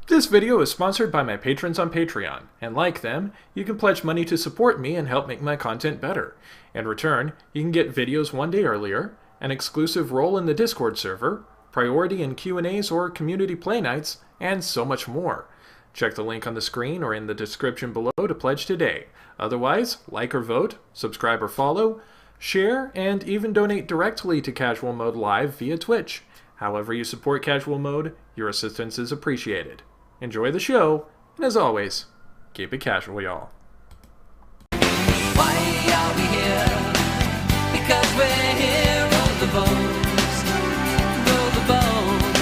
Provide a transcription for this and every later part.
This video is sponsored by my patrons on Patreon, and like them, you can pledge money to support me and help make my content better. In return, you can get videos one day earlier, an exclusive role in the Discord server, priority in Q&As or community play nights, and so much more. Check the link on the screen or in the description below to pledge today. Otherwise, like or vote, subscribe or follow, share, and even donate directly to Casual Mode Live via Twitch. However you support Casual Mode, your assistance is appreciated. Enjoy the show, and as always, keep it casual, y'all. Why are we here? Because we're here. Roll the bones, roll the bones.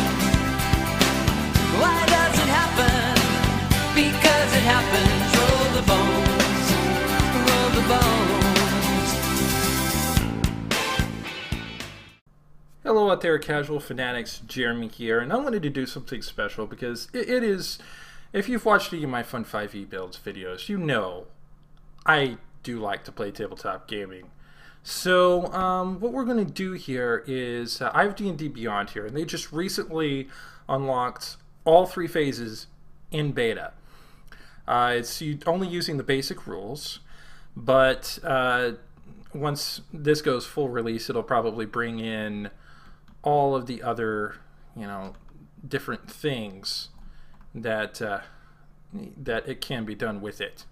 Why does it happen? Because it happens. Roll the bones, roll the bones. Hello out there, casual fanatics. Jeremy here, and I wanted to do something special because it is, if you've watched any of my Fun 5e builds videos, you know I do like to play tabletop gaming. So what we're going to do here is, I have D&D Beyond here, and they just recently unlocked all 3 phases in beta. It's only using the basic rules, but once this goes full release, it'll probably bring in all of the other, different things that that it can be done with it.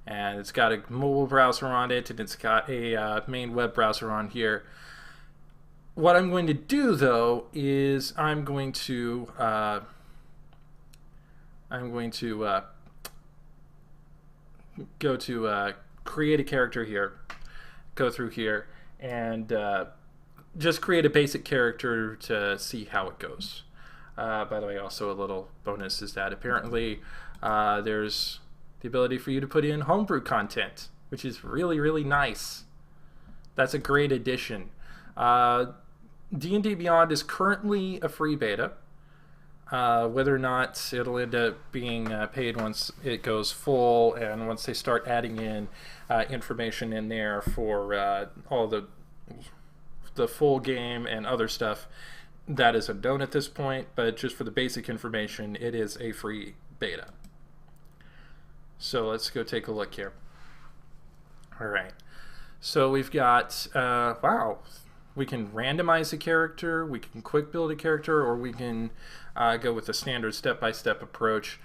And it's got a mobile browser on it, and it's got a main web browser on here. What I'm going to do, though, is I'm going to go to create a character here, go through here, and just create a basic character to see how it goes. By the way, also a little bonus is that apparently there's the ability for you to put in homebrew content, which is really, really nice. That's a great addition. D&D Beyond is currently a free beta. Whether or not it'll end up being paid once it goes full, and once they start adding in information in there for all the full game and other stuff, that is unknown at this point. But just for the basic information, it is a free beta. So let's go take a look here. All right. So we've got, wow, we can randomize a character, we can quick build a character, or we can go with the standard step-by-step approach.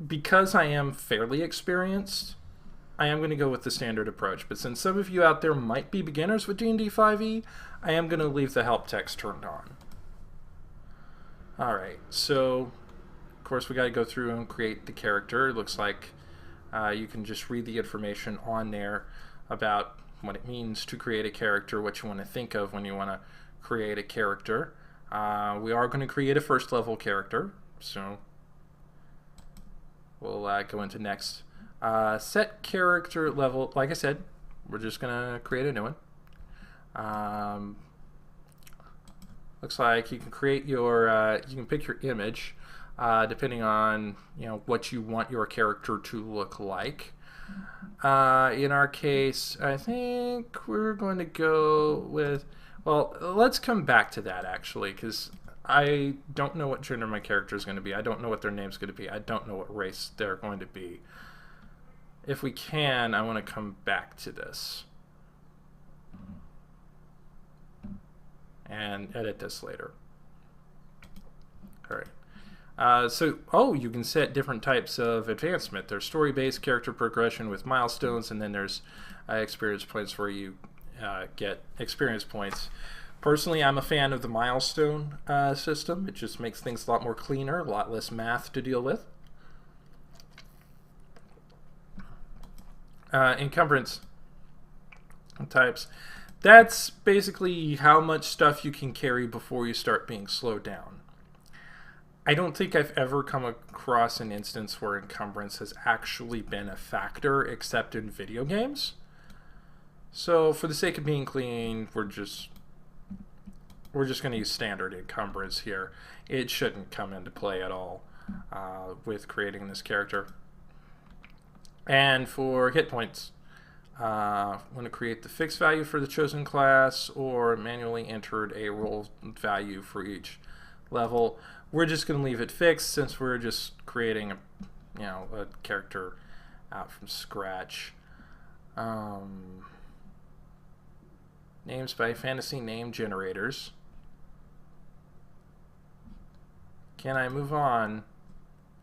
Because I am fairly experienced, I am going to go with the standard approach. But since some of you out there might be beginners with D&D 5e, I am going to leave the help text turned on. All right. So, of course, we got to go through and create the character. It looks like you can just read the information on there about what it means to create a character, what you want to think of when you want to create a character. We are going to create a first level character, so we'll go into next. Set character level, like I said, we're just going to create a new one. Looks like you can create your, you can pick your image depending on what you want your character to look like. In our case, I think we're going to go with, well, let's come back to that actually, because I don't know what gender my character is going to be. I don't know what their name's going to be. I don't know what race they're going to be. If we can, I want to come back to this and edit this later. All right. You can set different types of advancement. There's story-based character progression with milestones, and then there's experience points where you get experience points. Personally, I'm a fan of the milestone system. It just makes things a lot more cleaner, a lot less math to deal with. Encumbrance types. That's basically how much stuff you can carry before you start being slowed down. I don't think I've ever come across an instance where encumbrance has actually been a factor except in video games. So for the sake of being clean, we're just going to use standard encumbrance here. It shouldn't come into play at all with creating this character. And for hit points, want to create the fixed value for the chosen class or manually entered a roll value for each level. We're just going to leave it fixed since we're just creating a character out from scratch. Names by fantasy name generators. Can I move on?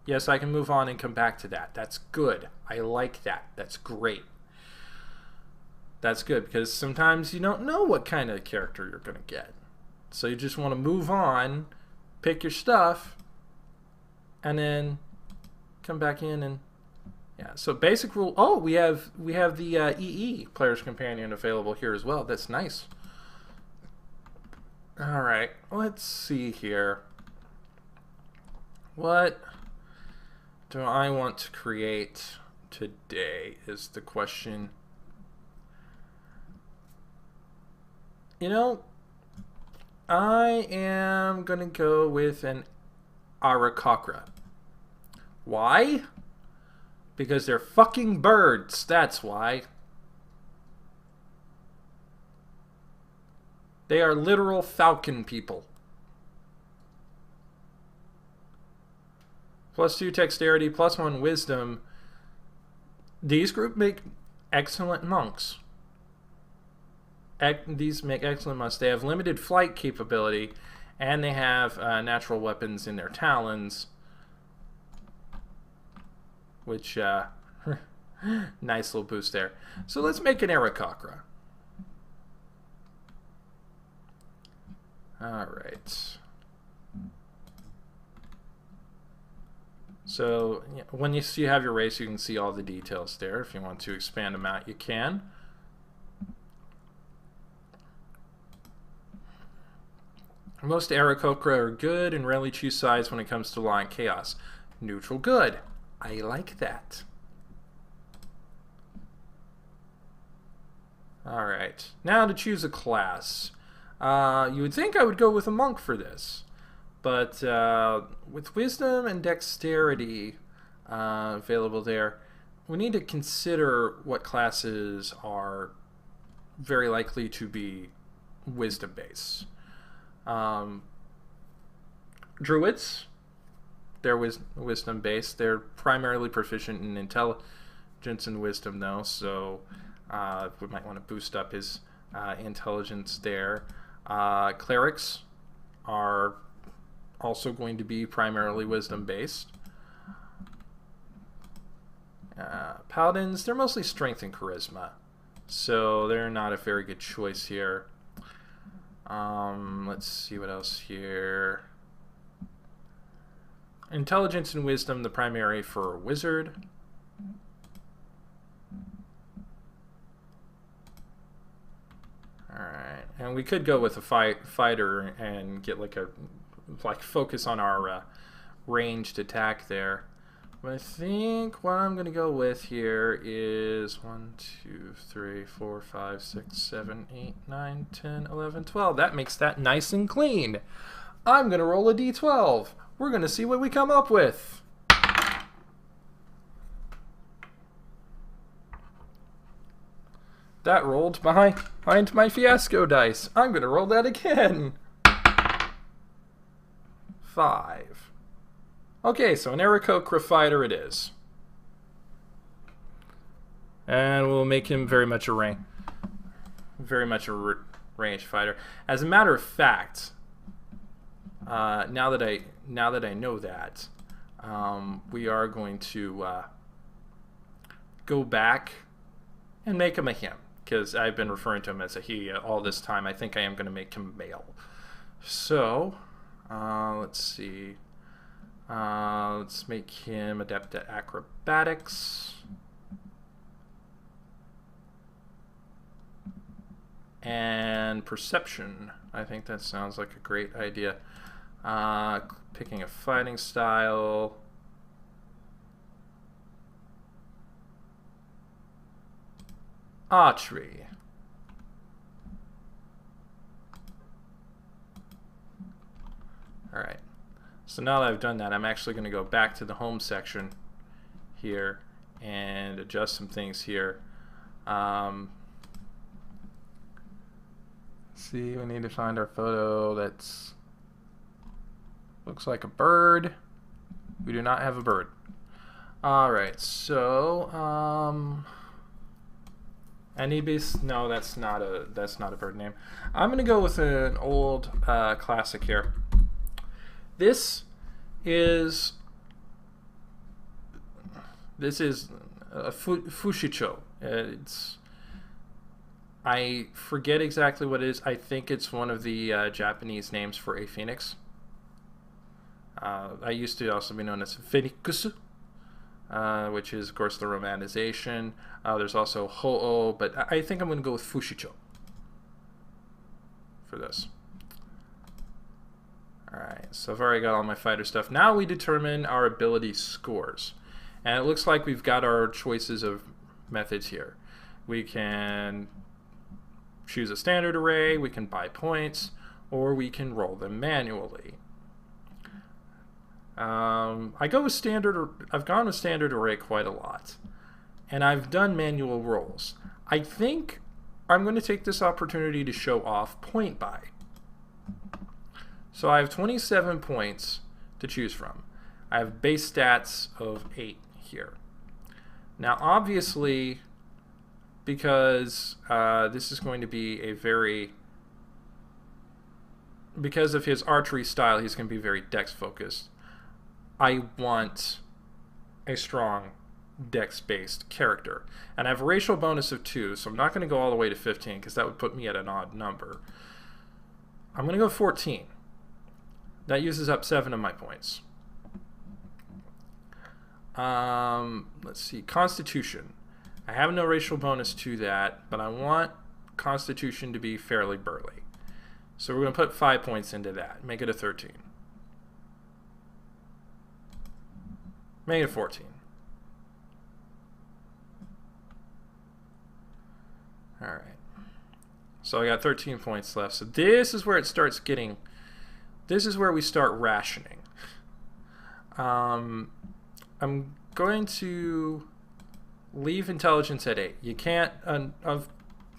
Yes, I can move on and come back to that. That's good. I like that. That's great. That's good, because sometimes you don't know what kind of character you're going to get. So you just want to move on, pick your stuff, and then come back in and yeah. So basic rule. Oh, we have the EE Player's Companion available here as well. That's nice. All right, let's see here. What do I want to create today is the question. I am going to go with an Aarakocra. Why? Because they're fucking birds. That's why. They are literal falcon people. +2 dexterity, +1 wisdom. These group make excellent monks. These make excellent monks. They have limited flight capability, and they have natural weapons in their talons, which nice little boost there. So let's make an Aarakocra. All right. So when you have your race, you can see all the details there. If you want to expand them out, you can. Most Aarakocra are good and rarely choose sides when it comes to law and chaos. Neutral good. I like that. Alright, now to choose a class. You would think I would go with a monk for this, but with wisdom and dexterity available there, we need to consider what classes are very likely to be wisdom based. Druids, they're wisdom based. They're primarily proficient in intelligence and wisdom though, so we might want to boost up his intelligence there. Clerics are also going to be primarily wisdom based. Paladins, they're mostly strength and charisma, so they're not a very good choice here. Let's see what else here. Intelligence and wisdom, the primary for a wizard. Alright, and we could go with a fighter and get like focus on our ranged attack there. But I think what I'm going to go with here is 1, 2, 3, 4, 5, 6, 7, 8, 9, 10, 11, 12. That makes that nice and clean. I'm going to roll a d12. We're going to see what we come up with. That rolled behind my fiasco dice. I'm going to roll that again. 5. Okay, so an Aarakocra fighter it is. And we'll make him very much a ranged fighter. As a matter of fact, now that I know that, we are going to go back and make him a him, because I've been referring to him as a he all this time. I think I am going to make him male. So, let's see. Let's make him adept at acrobatics. And perception. I think that sounds like a great idea. Picking a fighting style. Archery. Alright. So now that I've done that, I'm actually going to go back to the home section here and adjust some things here. See, we need to find our photo that's looks like a bird. We do not have a bird. Alright, so Anubis? No, that's not a bird name. I'm gonna go with an old classic here. This is a Fushicho. I forget exactly what it is. I think it's one of the Japanese names for a phoenix. I used to also be known as Phoenix, which is, of course, the romanization. There's also Ho-Oh, but I think I'm going to go with Fushicho for this. Alright, so I've already got all my fighter stuff. Now we determine our ability scores. And it looks like we've got our choices of methods here. We can choose a standard array, we can buy points, or we can roll them manually. I've gone with standard array quite a lot, and I've done manual rolls. I think I'm going to take this opportunity to show off point buy. So I have 27 points to choose from. I have base stats of 8 here. Now obviously, because this is going to be a because of his archery style, he's going to be very dex focused. I want a strong dex-based character. And I have a racial bonus of 2, so I'm not going to go all the way to 15 because that would put me at an odd number. I'm going to go 14. That uses up 7 of my points. Let's see, Constitution. I have no racial bonus to that, but I want Constitution to be fairly burly. So we're going to put 5 points into that, make it a 13. Make it 14. Alright. So I got 13 points left. So this is where it starts getting... This is where we start rationing. I'm going to leave intelligence at 8. You can't...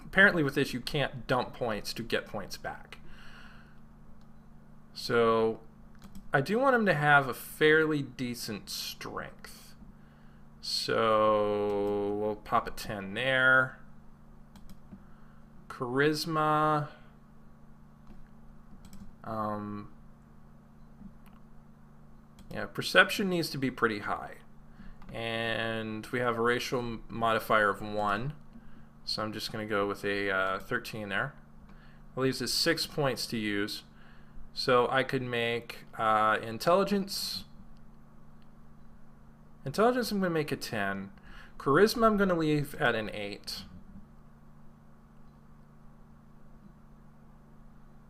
apparently with this you can't dump points to get points back. So... I do want him to have a fairly decent strength. So we'll pop a 10 there. Charisma. Yeah, perception needs to be pretty high. And we have a racial modifier of 1. So I'm just going to go with a 13 there. It leaves us 6 points to use. So I could make intelligence. Intelligence I'm going to make a 10. Charisma I'm going to leave at an 8.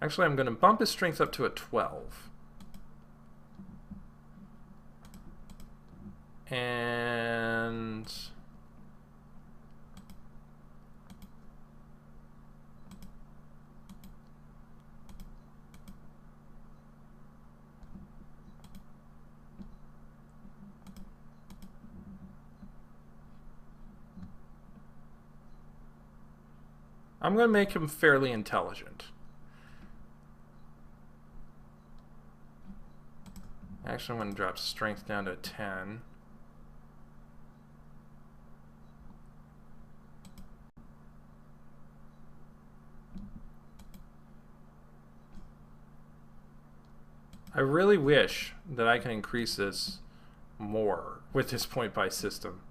Actually, I'm going to bump his strength up to a 12. And... I'm going to make him fairly intelligent. Actually, I'm going to drop strength down to 10. I really wish that I can increase this more with this point buy system.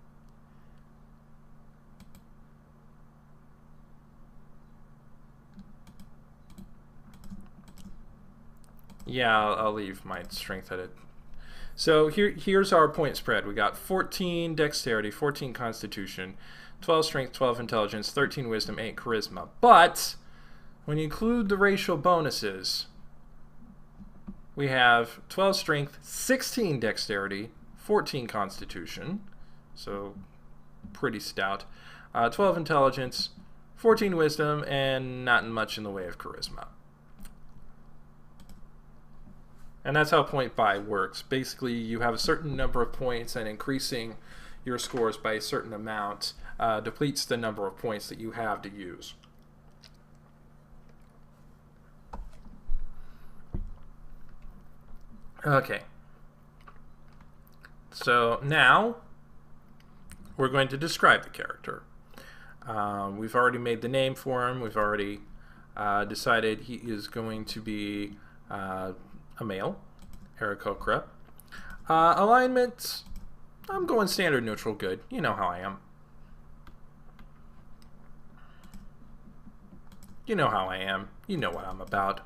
Yeah, I'll leave my strength at it. So here's our point spread. We got 14 dexterity, 14 constitution, 12 strength, 12 intelligence, 13 wisdom, 8 charisma. But when you include the racial bonuses, we have 12 strength, 16 dexterity, 14 constitution, so pretty stout, 12 intelligence, 14 wisdom, and not much in the way of charisma. And that's how point buy works. Basically, you have a certain number of points, and increasing your scores by a certain amount depletes the number of points that you have to use. Okay. So now we're going to describe the character. We've already made the name for him. We've already decided he is going to be a male, Aarakocra. Alignment, I'm going standard, neutral, good. You know how I am. You know how I am. You know what I'm about.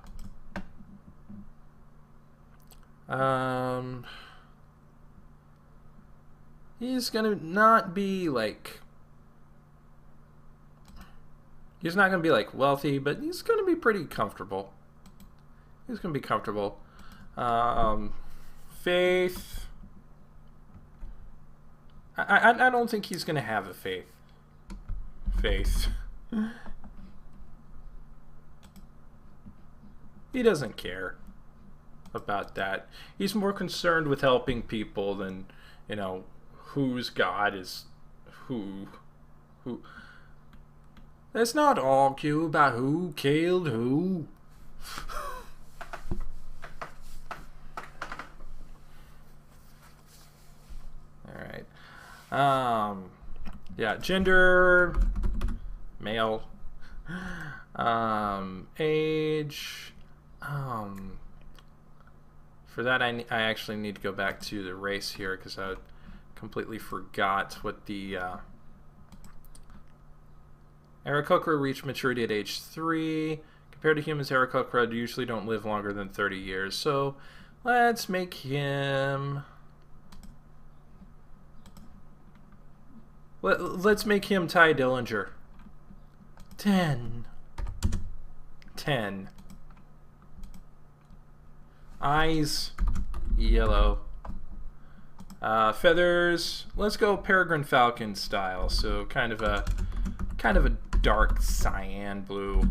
He's gonna not be like... He's not gonna be like wealthy, but he's gonna be pretty comfortable. He's gonna be comfortable. Faith... I don't think he's gonna have a faith. Faith. He doesn't care about that. He's more concerned with helping people than, you know, whose God is who. Let's not argue about who killed who. Alright. Yeah, gender, male. Age. For that, I actually need to go back to the race here because I completely forgot what the Aarakocra reached maturity at age 3. Compared to humans, Aarakocra usually don't live longer than 30 years. So let's make him... Let's make him Ty Dillinger. 10. Eyes, yellow. Feathers, let's go Peregrine Falcon style. So kind of a dark cyan blue.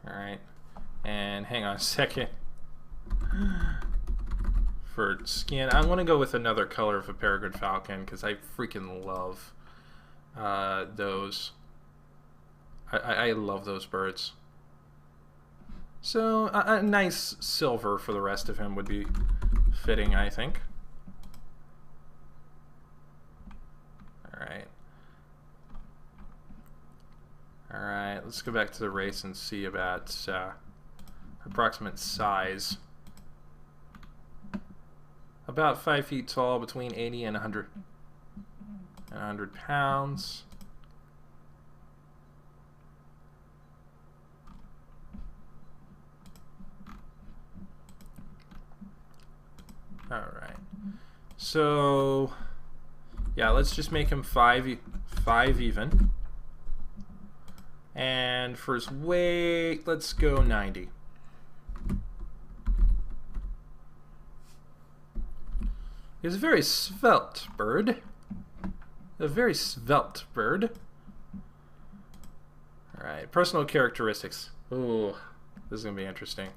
All right, and hang on a second. For skin, I want to go with another color of a Peregrine Falcon because I freaking love those. I love those birds. So a nice silver for the rest of him would be fitting, I think. Alright, let's go back to the race and see about approximate size. About 5 feet tall, between 80 and 100 pounds. Alright. So, yeah, let's just make him 5 even. And for his weight, let's go 90. He's a very svelte bird. A very svelte bird. Alright, personal characteristics. Ooh, this is going to be interesting.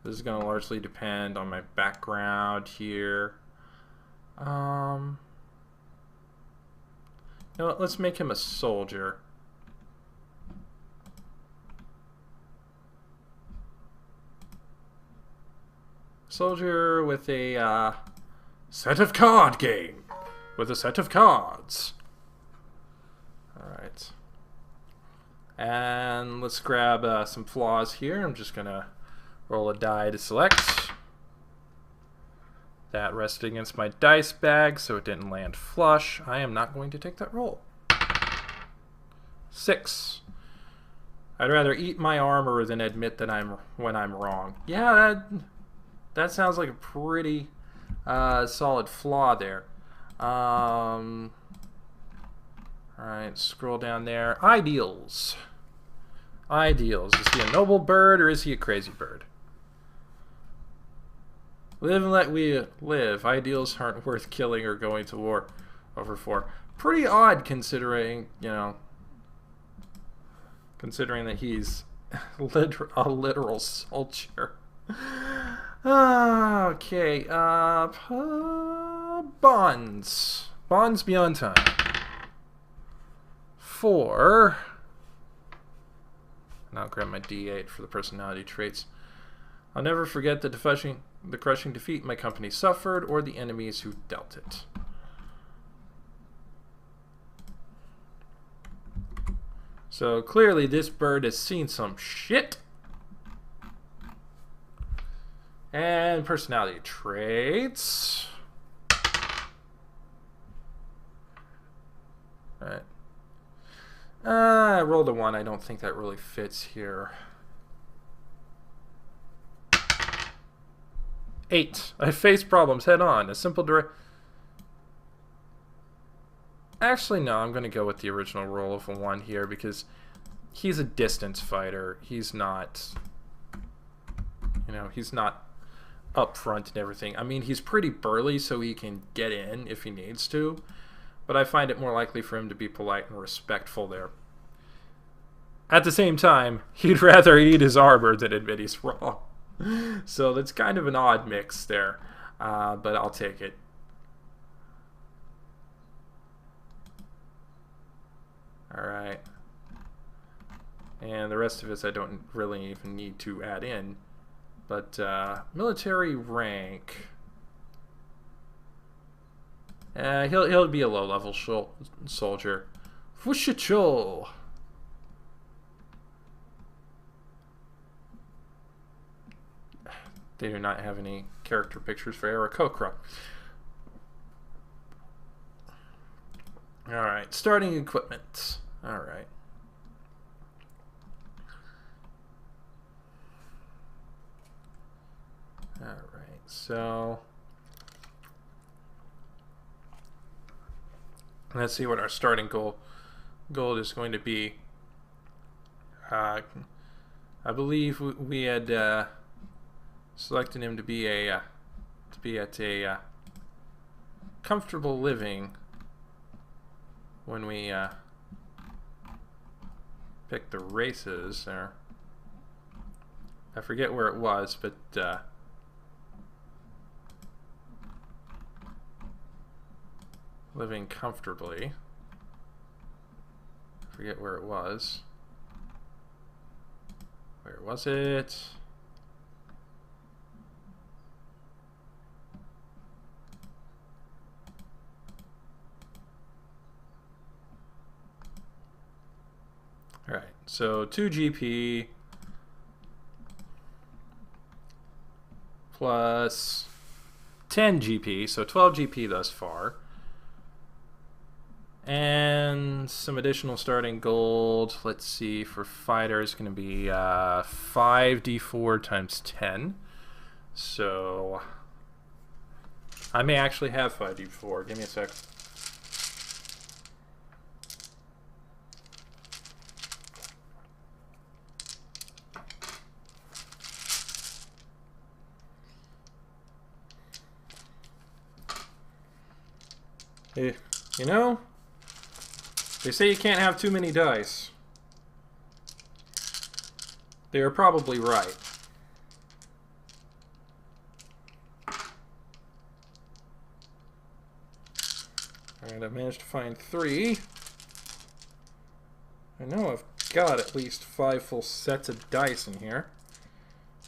This is going to largely depend on my background here. You know what, let's make him a soldier. Soldier with a set of card game. With a set of cards. Alright. And let's grab some flaws here. I'm just going to roll a die to select. That rested against my dice bag, so it didn't land flush. I am not going to take that roll. 6. I'd rather eat my armor than admit that when I'm wrong. Yeah, that sounds like a pretty solid flaw there. Alright, scroll down there. Ideals. Ideals. Is he a noble bird or is he a crazy bird? Live and let we live. Ideals aren't worth killing or going to war over for. Pretty odd considering, you know, considering that he's a literal soldier. Okay, bonds. Bonds beyond time. D4. And I'll grab my D8 for the personality traits. I'll never forget the crushing defeat my company suffered, or the enemies who dealt it. So clearly this bird has seen some shit. And personality traits. Alright. I rolled a 1. I don't think that really fits here. 8. I face problems head on. A simple direct... Actually, no. I'm going to go with the original roll of a 1 here because he's a distance fighter. He's not... You know, he's not up front and everything. I mean, he's pretty burly, so he can get in if he needs to. But I find it more likely for him to be polite and respectful there. At the same time, he'd rather eat his armor than admit he's wrong. So that's kind of an odd mix there. But I'll take it. Alright. And the rest of it I don't really even need to add in. But military rank... he'll be a low-level soldier. Fushicho. They do not have any character pictures for Aarakocra. Alright, starting equipment. Alright. Alright, so... Let's see what our starting goal is going to be. I believe we had selected him to be at a comfortable living when we picked the races there. I forget where it was, but living comfortably. I forget where it was. Where was it? Alright, so 2 GP plus 10 GP, so 12 GP thus far. And some additional starting gold. Let's see, for fighter is going to be 5d4 times 10. So I may actually have 5d4. Give me a sec. Hey, you know, they say you can't have too many dice. They are probably right. Alright, I've managed to find 3. I know I've got at least 5 full sets of dice in here.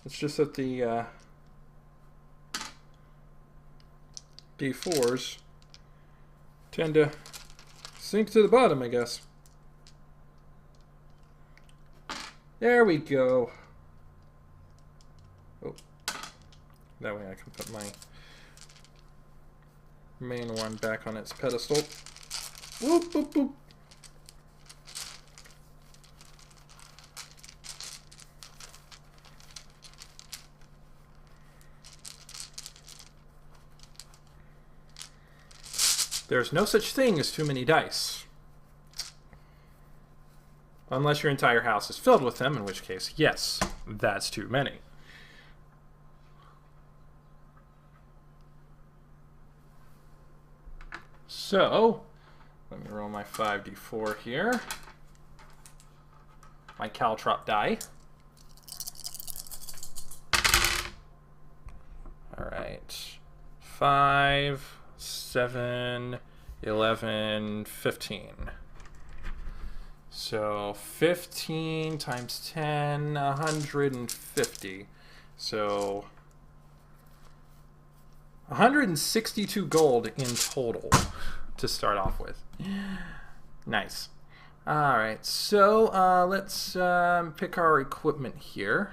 It's just that the D4s tend to sink to the bottom, I guess. There we go. Oh, that way I can put my main one back on its pedestal. Whoop, whoop, whoop. There's no such thing as too many dice. Unless your entire house is filled with them, in which case, yes, that's too many. So, let me roll my 5d4 here. My caltrop die. Alright. 5, 7, 11, 15. So 15 times 10, 150. So 162 gold in total to start off with. Nice. All right, so let's pick our equipment here.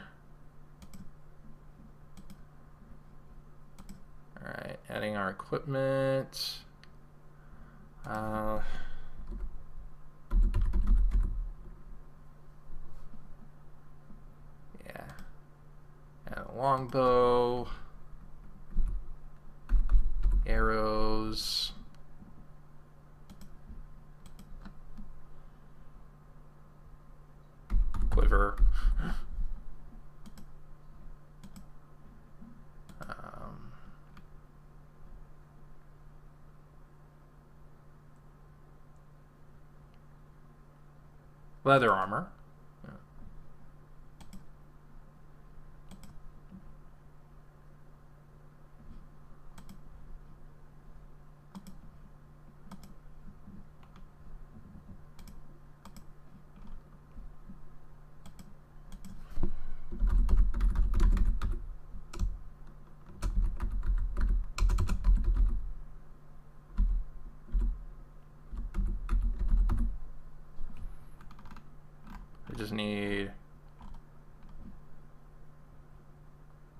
All right, adding our equipment. Yeah, and a longbow, arrows, quiver. Leather armor. I just need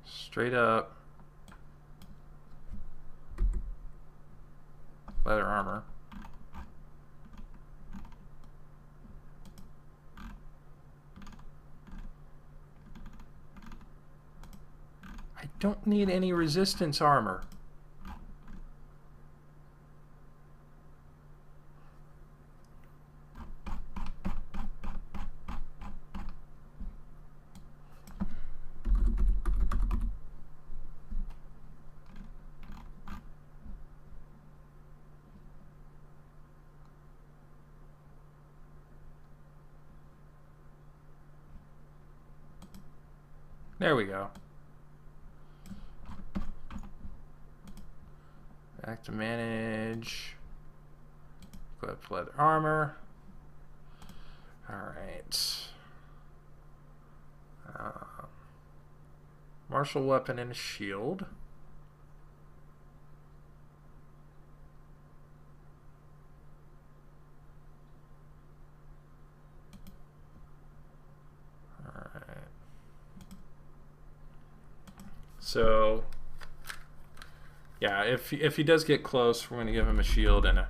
straight up leather armor. I don't need any resistance armor. There we go. Back to manage. Equip leather armor. Alright. Martial weapon and a shield. Alright. So yeah, if he does get close, we're going to give him a shield and a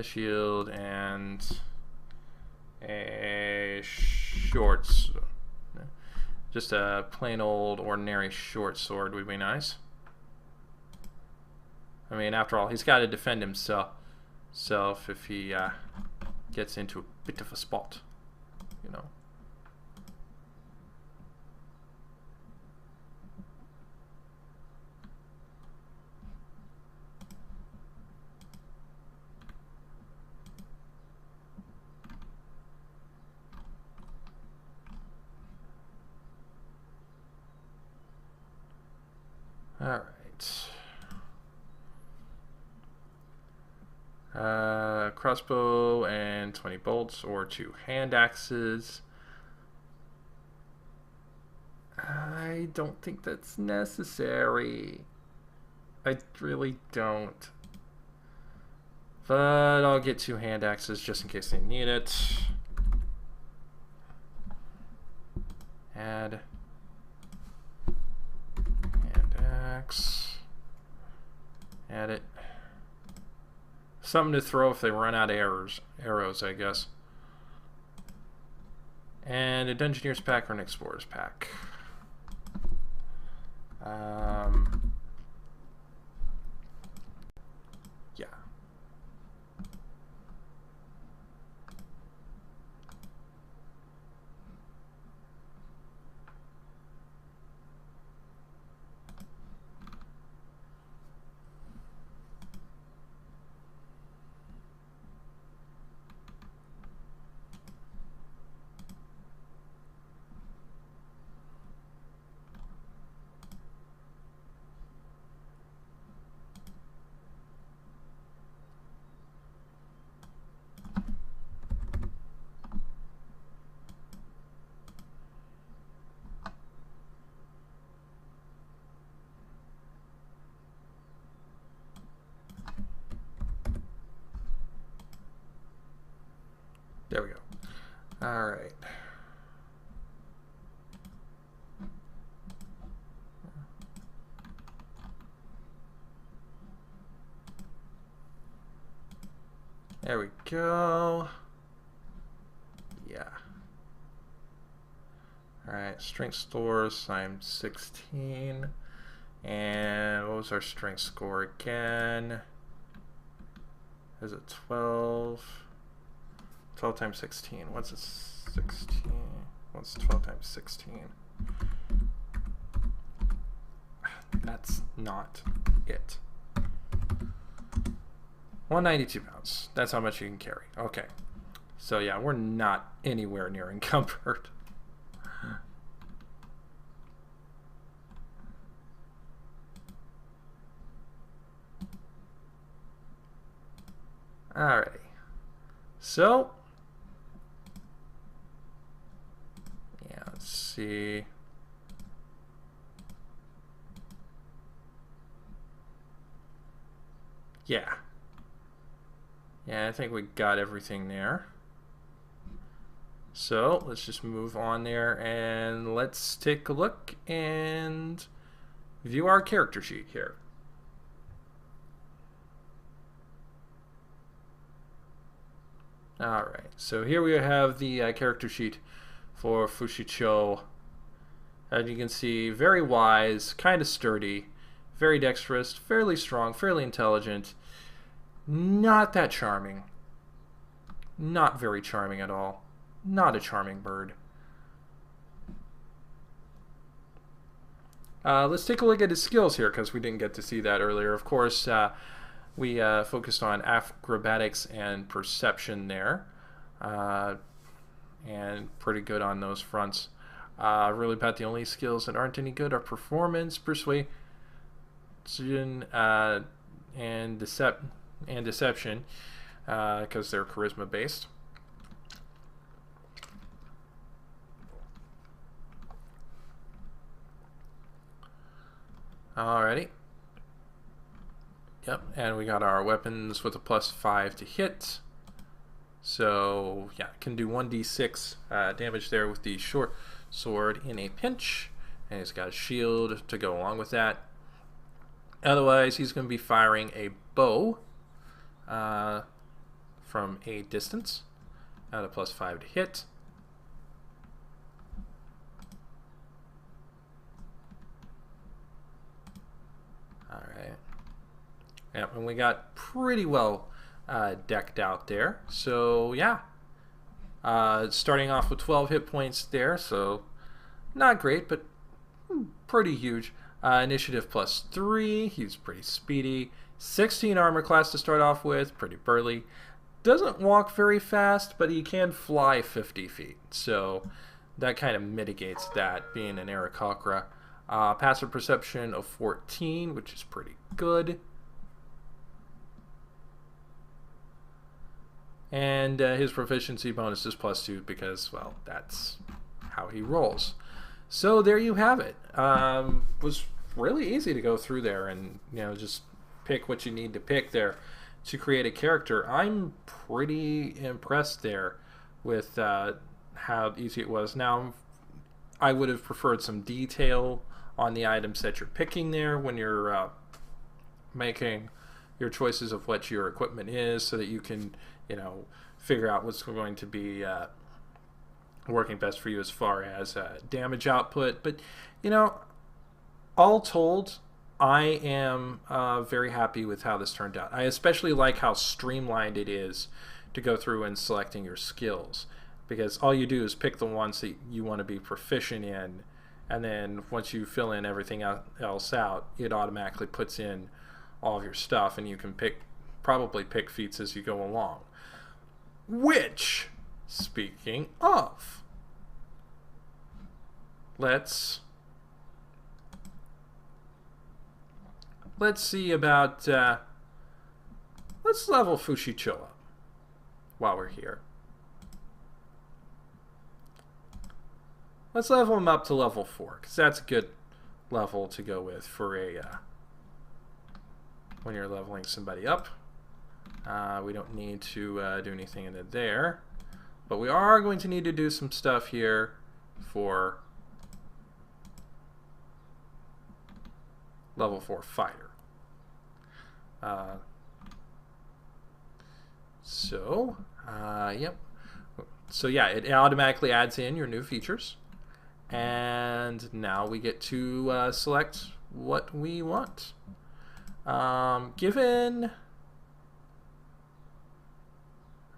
shield and a shorts. Just a plain old ordinary short sword would be nice. I mean, after all, he's got to defend himself if he gets into a bit of a spot, you know. All right. Crossbow and 20 bolts or 2 hand axes. I don't think that's necessary. I really don't. But I'll get 2 hand axes just in case they need it. Add hand axe. Add it. Something to throw if they run out of arrows, I guess. And a Dungeoneer's pack or an Explorer's pack. Yeah. All right. There we go. Yeah. Alright, strength stores, I'm 16. And what was our strength score again? Is it 12? 12 times 16. What's a 16? What's 12 times 16? That's not it. 192 pounds. That's how much you can carry. Okay. So yeah, we're not anywhere near encumbered. Alrighty. So, yeah, let's see. Yeah. Yeah, I think we got everything there. So let's just move on there and let's take a look and view our character sheet here. Alright, so here we have the character sheet for Fushicho. As you can see, very wise, kind of sturdy, very dexterous, fairly strong, fairly intelligent, not that charming. Not very charming at all. Not a charming bird. Let's take a look at his skills here because we didn't get to see that earlier. Of course, we focused on acrobatics and perception there. And pretty good on those fronts. Really about the only skills that aren't any good are performance, persuasion, and deception, because they're charisma based. Alrighty. Yep, and we got our weapons with a +5 to hit. So yeah, can do 1d6 damage there with the short sword in a pinch, and he's got a shield to go along with that. Otherwise, he's going to be firing a bow from a distance at a +5 to hit. All right. Yep, and we got pretty well decked out there. So yeah, starting off with 12 hit points there, so not great, but pretty huge. Initiative +3, he's pretty speedy. 16 armor class to start off with, pretty burly. Doesn't walk very fast, but he can fly 50 feet, so that kind of mitigates that, being an Aarakocra. Passive perception of 14, which is pretty good. And his proficiency bonus is +2 because, well, that's how he rolls. So there you have it. Was really easy to go through there and, you know, just pick what you need to pick there to create a character. I'm pretty impressed there with how easy it was. Now, I would have preferred some detail on the items that you're picking there when you're making your choices of what your equipment is, so that you can, you know, figure out what's going to be working best for you as far as damage output. But, you know, all told, I am very happy with how this turned out. I especially like how streamlined it is to go through and selecting your skills, because all you do is pick the ones that you want to be proficient in, and then once you fill in everything else out, it automatically puts in all of your stuff, and you can probably pick feats as you go along. Which, speaking of, let's see about let's level Fushicho up while we're here. Let's level him up to level 4, because that's a good level to go with for a when you're leveling somebody up. We don't need to do anything into there. But we are going to need to do some stuff here for level 4 fighter. Yep. So yeah, it automatically adds in your new features. And now we get to select what we want. Given...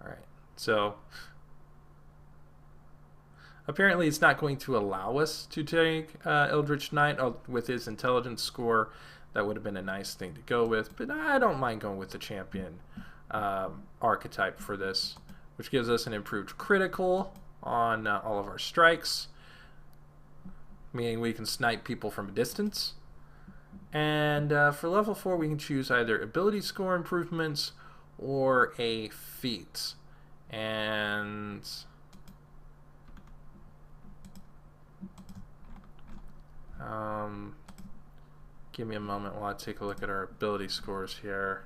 Alright, so... Apparently it's not going to allow us to take Eldritch Knight with his intelligence score. That would have been a nice thing to go with, but I don't mind going with the champion archetype for this, which gives us an improved critical on all of our strikes, meaning we can snipe people from a distance. And for level 4 we can choose either ability score improvements or a feat. And give me a moment while I take a look at our ability scores here.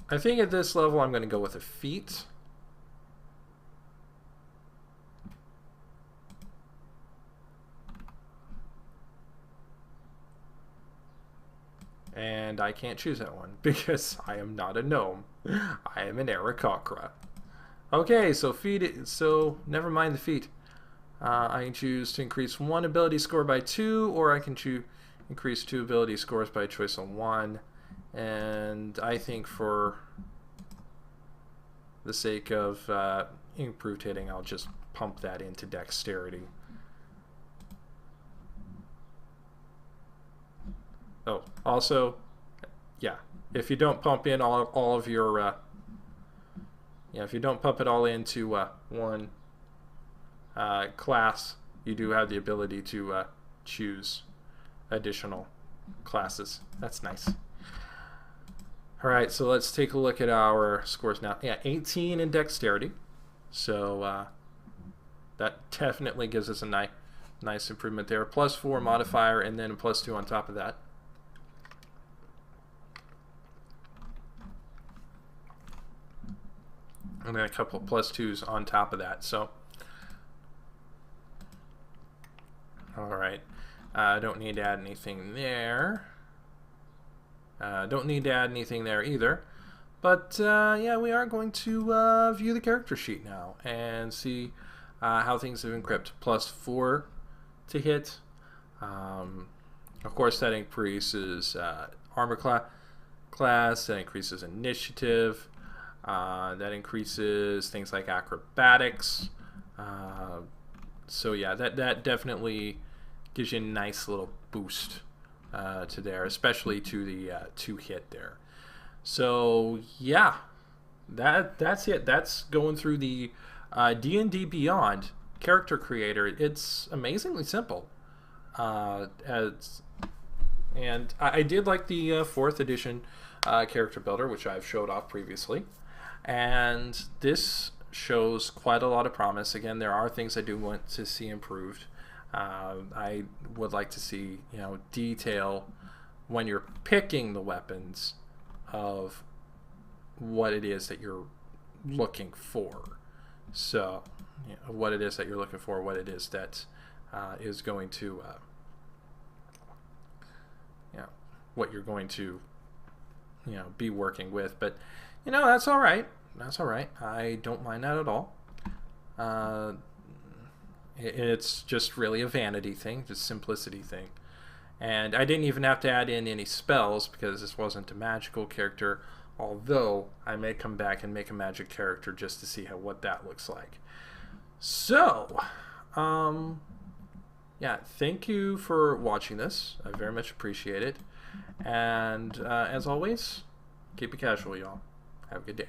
I think at this level I'm going to go with a feat. And I can't choose that one because I am not a gnome. I am an Aarakocra. Okay, so feat. So never mind the feat. I can choose to increase one ability score by 2, or I can increase 2 ability scores by choice of 1. And I think for the sake of improved hitting, I'll just pump that into dexterity. Oh, also, yeah, if you don't pump in all of your, if you don't pump it all into one class, you do have the ability to choose additional classes. That's nice. All right, so let's take a look at our scores now. Yeah, 18 in dexterity, so that definitely gives us a nice improvement there. +4 modifier, and then a +2 on top of that. And then a couple of +2s on top of that. So, all right, I don't need to add anything there. Don't need to add anything there either. But yeah, we are going to view the character sheet now and see how things have encrypted. +4 to hit. Of course, that increases armor class. That increases initiative. That increases things like acrobatics. So yeah, that definitely gives you a nice little boost to there, especially to the 2 hit there. So yeah, that's it. That's going through the D&D Beyond character creator. It's amazingly simple. And I did like the 4th edition character builder, which I've showed off previously. And this shows quite a lot of promise. Again, there are things I do want to see improved. I would like to see, detail when you're picking the weapons of what it is that you're looking for. So, what it is that you're looking for, what it is that is going to, what you're going to, be working with. But, that's all right. That's all right. I don't mind that at all. It's just really a vanity thing, just simplicity thing. And I didn't even have to add in any spells because this wasn't a magical character, although I may come back and make a magic character just to see what that looks like. So, yeah, thank you for watching this. I very much appreciate it. And as always, keep it casual, y'all. Have a good day.